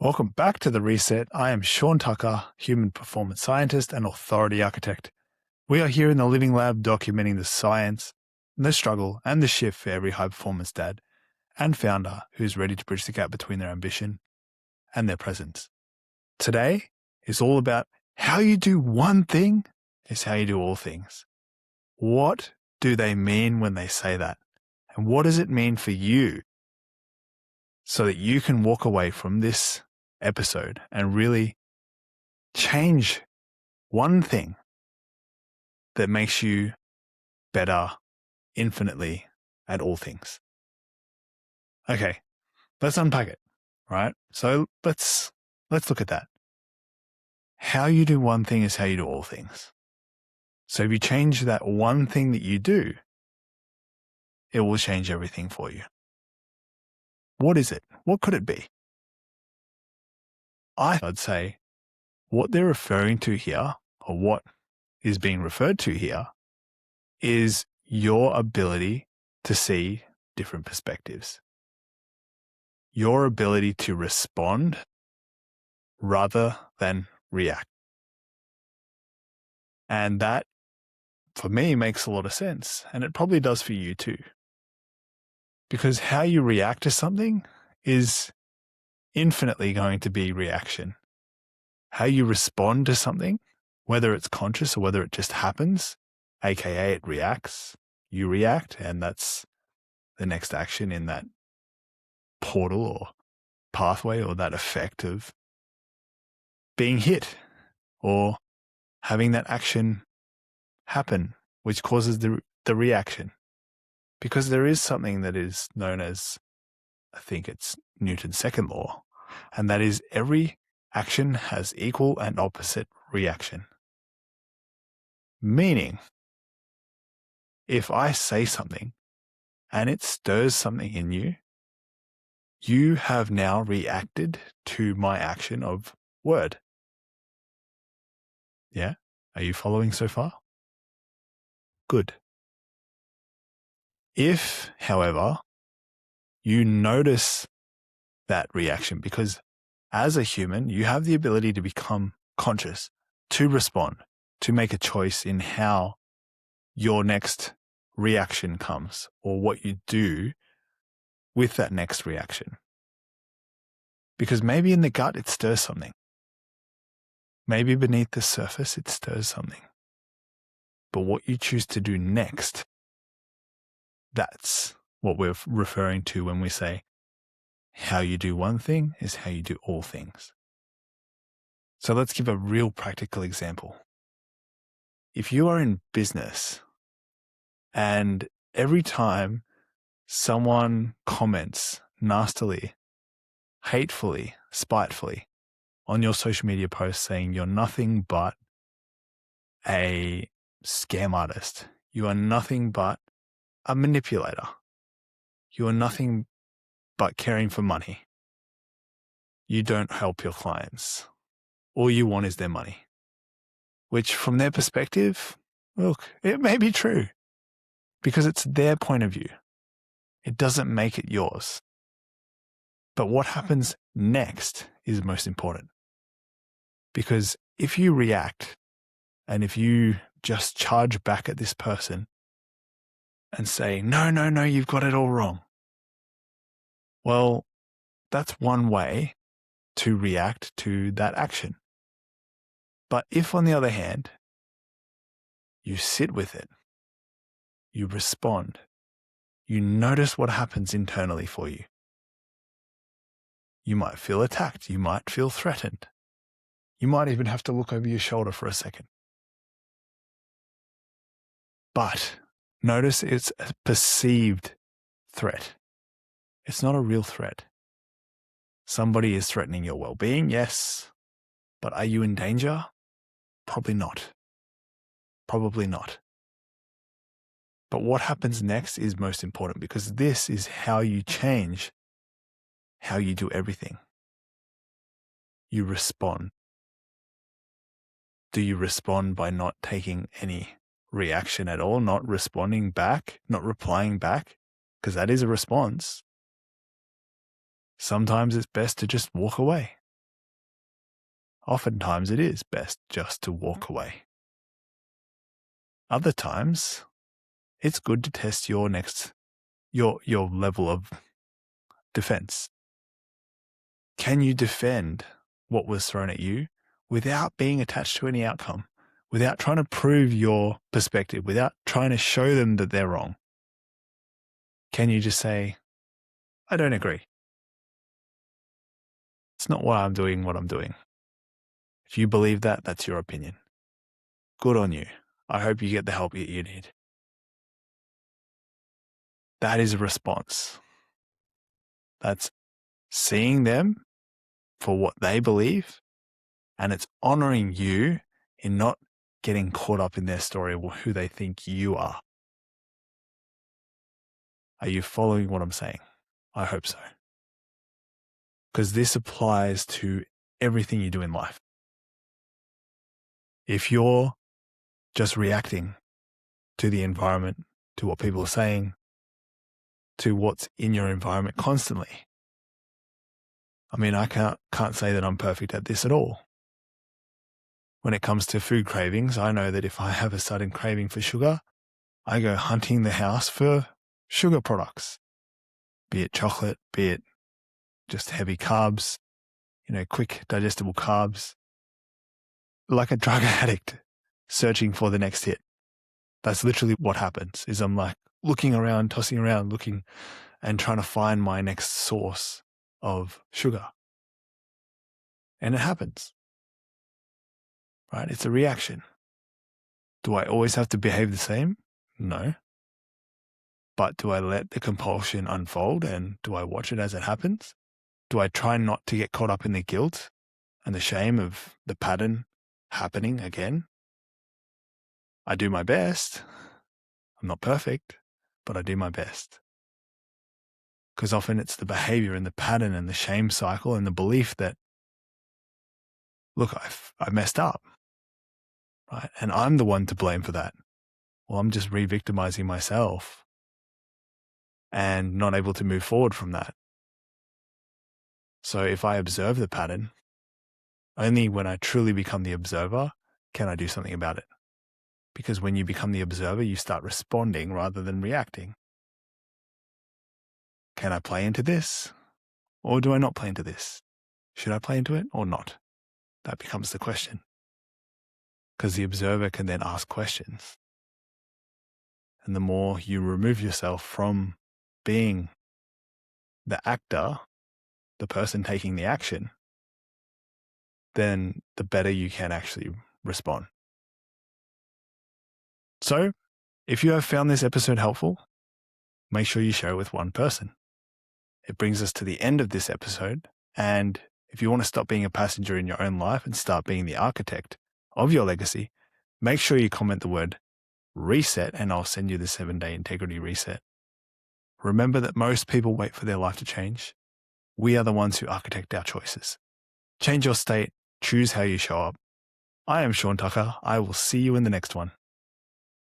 Welcome back to The Reset. I am Sean Tucker, human performance scientist and authority architect. We are here in the Living Lab documenting the science, the struggle, and the shift for every high-performance dad and founder who's ready to bridge the gap between their ambition and their presence. Today is all about how you do one thing is how you do all things. What do they mean when they say that? And what does it mean for you so that you can walk away from this episode and really change one thing that makes you better infinitely at all things? Okay, let's unpack it, right? So let's look at that. How you do one thing is how you do all things. So if you change that one thing that you do, it will change everything for you. What is it? What could it be? I'd say what they're referring to here, or what is being referred to here, is your ability to see different perspectives. Your ability to respond rather than react. And that, for me, makes a lot of sense. And it probably does for you too. Because how you react to something is infinitely going to be reaction. How you respond to something, whether it's conscious or whether it just happens, aka it reacts, you react, and that's the next action in that portal or pathway or that effect of being hit or having that action happen, which causes the reaction. Because there is something that is known as, I think it's Newton's second law, and that is every action has equal and opposite reaction. Meaning, if I say something and it stirs something in you, you have now reacted to my action of word. Yeah? Are you following so far? Good. If, however, you notice that reaction, because as a human, you have the ability to become conscious, to respond, to make a choice in how your next reaction comes or what you do with that next reaction. Because maybe in the gut, it stirs something. Maybe beneath the surface, it stirs something. But what you choose to do next, that's what we're referring to when we say how you do one thing is how you do all things. So let's give a real practical example. If you are in business and every time someone comments nastily, hatefully, spitefully on your social media post saying you're nothing but a scam artist, you are nothing but a manipulator, you are nothing but caring for money, you don't help your clients, all you want is their money, which from their perspective, look, it may be true because it's their point of view. It doesn't make it yours. But what happens next is most important. Because if you react and if you just charge back at this person and say, no, you've got it all wrong. Well, that's one way to react to that action. But if, on the other hand, you sit with it, you respond, you notice what happens internally for you. You might feel attacked. You might feel threatened. You might even have to look over your shoulder for a second. But notice it's a perceived threat. It's not a real threat. Somebody is threatening your well-being, yes. But are you in danger? Probably not. Probably not. But what happens next is most important, because this is how you change how you do everything. You respond. Do you respond by not taking any reaction at all, not responding back, not replying back? Because that is a response. Sometimes it's best to just walk away. oftentimes it is best just to walk away. Other times, it's good to test your level of defense. Can you defend what was thrown at you without being attached to any outcome, without trying to prove your perspective, without trying to show them that they're wrong? Can you just say, I don't agree. It's not why I'm doing what I'm doing. If you believe that, that's your opinion. Good on you. I hope you get the help that you need. That is a response. That's seeing them for what they believe, and it's honoring you in not getting caught up in their story or who they think you are. Are you following what I'm saying? I hope so. Because this applies to everything you do in life. If you're just reacting to the environment, to what people are saying, to what's in your environment constantly. I mean, I can't say that I'm perfect at this at all. When it comes to food cravings, I know that if I have a sudden craving for sugar, I go hunting the house for sugar products, be it chocolate, be it just heavy carbs, quick digestible carbs, like a drug addict searching for the next hit. That's literally what happens, is I'm like looking around, tossing around, looking and trying to find my next source of sugar. And it happens, right? It's a reaction. Do I always have to behave the same? No. But do I let the compulsion unfold and do I watch it as it happens? Do I try not to get caught up in the guilt and the shame of the pattern happening again? I do my best. I'm not perfect, but I do my best. Because often it's the behavior and the pattern and the shame cycle and the belief that, look, I messed up, right? And I'm the one to blame for that. Well, I'm just re-victimizing myself and not able to move forward from that. So if I observe the pattern, only when I truly become the observer can I do something about it. Because when you become the observer, you start responding rather than reacting. Can I play into this? Or do I not play into this? Should I play into it or not? That becomes the question. Because the observer can then ask questions. And the more you remove yourself from being the actor, the person taking the action, then the better you can actually respond. So, if you have found this episode helpful, make sure you share it with one person. It brings us to the end of this episode. And if you want to stop being a passenger in your own life and start being the architect of your legacy, make sure you comment the word reset and I'll send you the 7-day integrity reset. Remember that most people wait for their life to change. We are the ones who architect our choices. Change your state. Choose how you show up. I am Sean Tucker. I will see you in the next one.